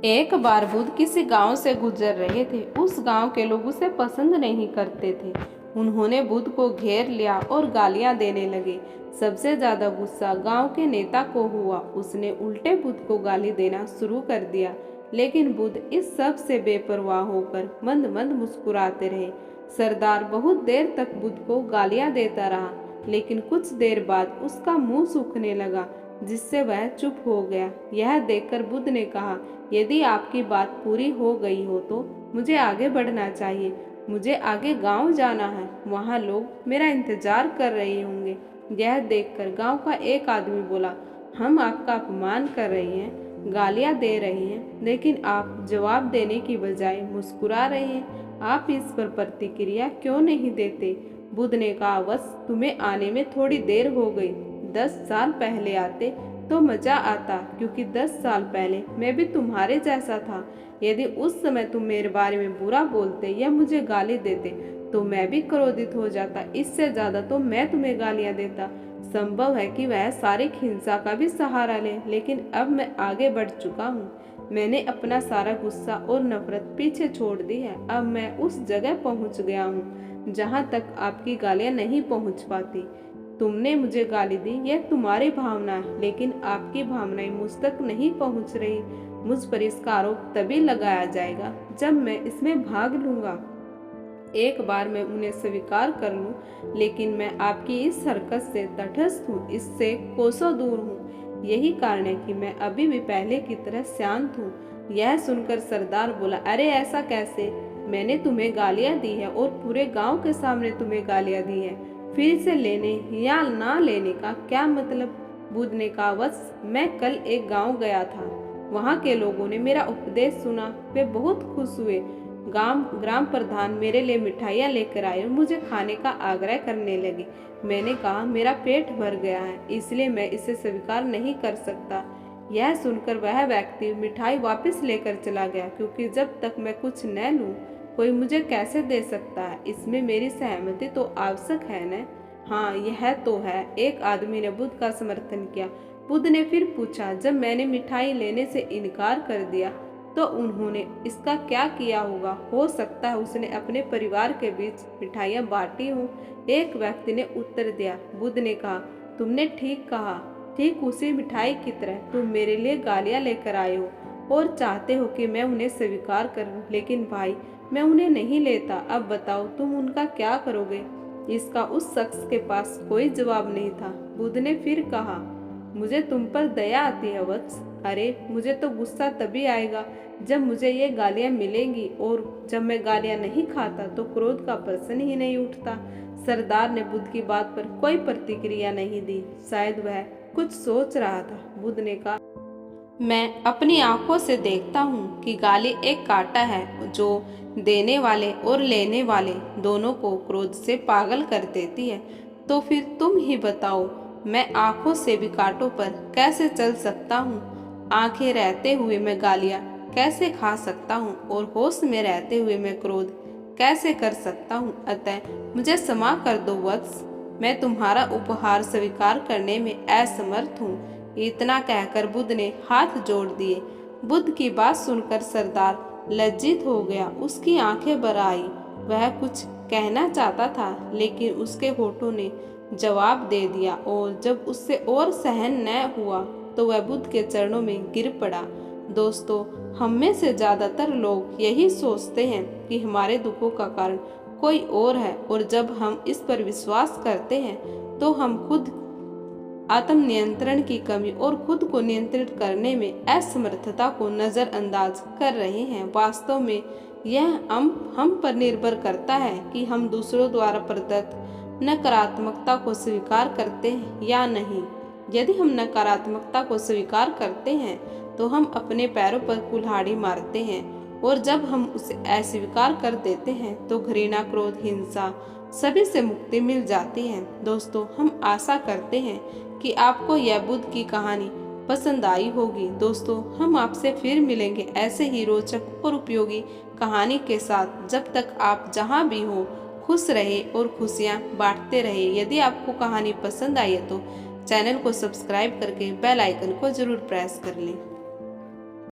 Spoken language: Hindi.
एक बार बुद्ध किसी गांव से गुजर रहे थे। उस गांव के लोग उसे पसंद नहीं करते थे। उन्होंने बुद्ध को घेर लिया और गालियां देने लगे। सबसे ज्यादा गुस्सा गांव के नेता को हुआ। उसने उल्टे बुद्ध को गाली देना शुरू कर दिया, लेकिन बुद्ध इस सब से बेपरवाह होकर मंद मंद मुस्कुराते रहे। सरदार बहुत देर तक बुद्ध को गालियां देता रहा, लेकिन कुछ देर बाद उसका मुंह सूखने लगा, जिससे वह चुप हो गया। यह देखकर बुद्ध ने कहा, यदि आपकी बात पूरी हो गई हो तो मुझे आगे बढ़ना चाहिए। मुझे आगे गांव जाना है, वहां लोग मेरा इंतजार कर रहे होंगे। यह देखकर गांव का एक आदमी बोला, हम आपका अपमान कर रहे हैं, गालियां दे रहे हैं, लेकिन आप जवाब देने की बजाय मुस्कुरा रहे हैं। आप इस पर प्रतिक्रिया क्यों नहीं देते? बुद्ध ने कहा, बस तुम्हें आने में थोड़ी देर हो गई। 10 साल पहले आते तो मजा आता, क्योंकि 10 साल पहले मैं भी तुम्हारे जैसा था। यदि उस समय तुम मेरे बारे में बुरा बोलते या मुझे गाली देते तो मैं भी क्रोधित हो जाता। इससे ज्यादा तो मैं तुम्हें गालियां देता। संभव है कि वह शारीरिक हिंसा का भी सहारा ले, लेकिन अब मैं आगे बढ़ चुका हूँ। मैंने अपना सारा गुस्सा और नफरत पीछे छोड़ दी है। अब मैं उस जगह पहुँच गया हूँ जहाँ तक आपकी गालियाँ नहीं पहुँच पाती। तुमने मुझे गाली दी, यह तुम्हारी भावना है, लेकिन आपकी भावनाएं मुझ तक नहीं पहुंच रही। मुझ पर इसका आरोप तभी लगाया जाएगा जब मैं इसमें भाग लूंगा। एक बार मैं उन्हें स्वीकार कर लूं, लेकिन मैं आपकी इस हरकत से तटस्थ हूँ, इससे कोसों दूर हूँ। यही कारण है कि मैं अभी भी पहले की तरह शांत हूँ। यह सुनकर सरदार बोला, अरे ऐसा कैसे? मैंने तुम्हें गालियां दी है और पूरे गांव के सामने तुम्हें गालियां दी है, फिर इसे लेने या ना लेने का क्या मतलब? बुद्ध ने कहा, बस मैं कल एक गांव गया था, वहां के लोगों ने मेरा उपदेश सुना, वे बहुत खुश हुए। ग्राम प्रधान मेरे लिए मिठाइयाँ लेकर आए और मुझे खाने का आग्रह करने लगे। मैंने कहा, मेरा पेट भर गया है, इसलिए मैं इसे स्वीकार नहीं कर सकता। यह सुनकर वह व्यक्ति मिठाई वापस लेकर चला गया, क्योंकि जब तक मैं कुछ न लूं कोई मुझे कैसे दे सकता है? इसमें मेरी सहमति तो आवश्यक है न? हाँ, यह तो है। एक आदमी ने बुद्ध का समर्थन किया। बुद्ध ने फिर पूछा, जब मैंने मिठाई लेने से इनकार कर दिया तो उन्होंने इसका क्या किया होगा? हो सकता है उसने अपने परिवार के बीच मिठाइयाँ बांटी हों। एक व्यक्ति ने उत्तर दिया। बुद्ध ने कहा, तुमने ठीक कहा। ठीक उसी मिठाई की तरह तुम मेरे लिए गालियाँ लेकर आए हो और चाहते हो कि मैं उन्हें स्वीकार करूं, लेकिन भाई मैं उन्हें नहीं लेता। अब बताओ तुम उनका क्या करोगे? इसका उस शख्स के पास कोई जवाब नहीं था। बुद्ध ने फिर कहा, मुझे तुम पर दया आती है वत्स। अरे मुझे तो गुस्सा तभी आएगा जब मुझे ये गालियां मिलेंगी, और जब मैं गालियां नहीं खाता तो क्रोध का प्रश्न ही नहीं उठता। सरदार ने बुद्ध की बात पर कोई प्रतिक्रिया नहीं दी। शायद वह कुछ सोच रहा था। बुद्ध ने कहा, मैं अपनी आंखों से देखता हूँ कि गाली एक कांटा है जो देने वाले और लेने वाले दोनों को क्रोध से पागल कर देती है। तो फिर तुम ही बताओ, मैं आंखों से भी कांटों पर कैसे चल सकता हूँ? आंखें रहते हुए मैं गालियाँ कैसे खा सकता हूँ, और होश में रहते हुए मैं क्रोध कैसे कर सकता हूँ? अतः मुझे क्षमा कर दो वत्स, मैं तुम्हारा उपहार स्वीकार करने में असमर्थ हूँ। इतना कहकर बुद्ध ने हाथ जोड़ दिए। बुद्ध की बात सुनकर सरदार लज्जित हो गया। उसकी आंखें भर आई। वह कुछ कहना चाहता था, लेकिन उसके होठों ने जवाब दे दिया, और जब उससे और सहन न हुआ तो वह बुद्ध के चरणों में गिर पड़ा। दोस्तों, हम में से ज्यादातर लोग यही सोचते हैं कि हमारे दुखों का कारण कोई और है, और जब हम इस पर विश्वास करते हैं तो हम खुद आत्म नियंत्रण की कमी और खुद को नियंत्रित करने में असमर्थता को नजरअंदाज कर रहे हैं। वास्तव में यह हम पर निर्भर करता है कि हम दूसरों द्वारा प्रदत्त नकारात्मकता को स्वीकार करते हैं या नहीं। यदि हम नकारात्मकता को स्वीकार करते हैं तो हम अपने पैरों पर कुल्हाड़ी मारते हैं, और जब हम उसे अस्वीकार कर देते हैं तो घृणा, क्रोध, हिंसा सभी से मुक्ति मिल जाती है। दोस्तों, हम आशा करते हैं कि आपको यह बुद्ध की कहानी पसंद आई होगी। दोस्तों, हम आपसे फिर मिलेंगे ऐसे ही रोचक और उपयोगी कहानी के साथ। जब तक आप जहां भी हो, खुश रहे और खुशियां बांटते रहे। यदि आपको कहानी पसंद आई है तो चैनल को सब्सक्राइब करके बेल आइकन को जरूर प्रेस कर लें।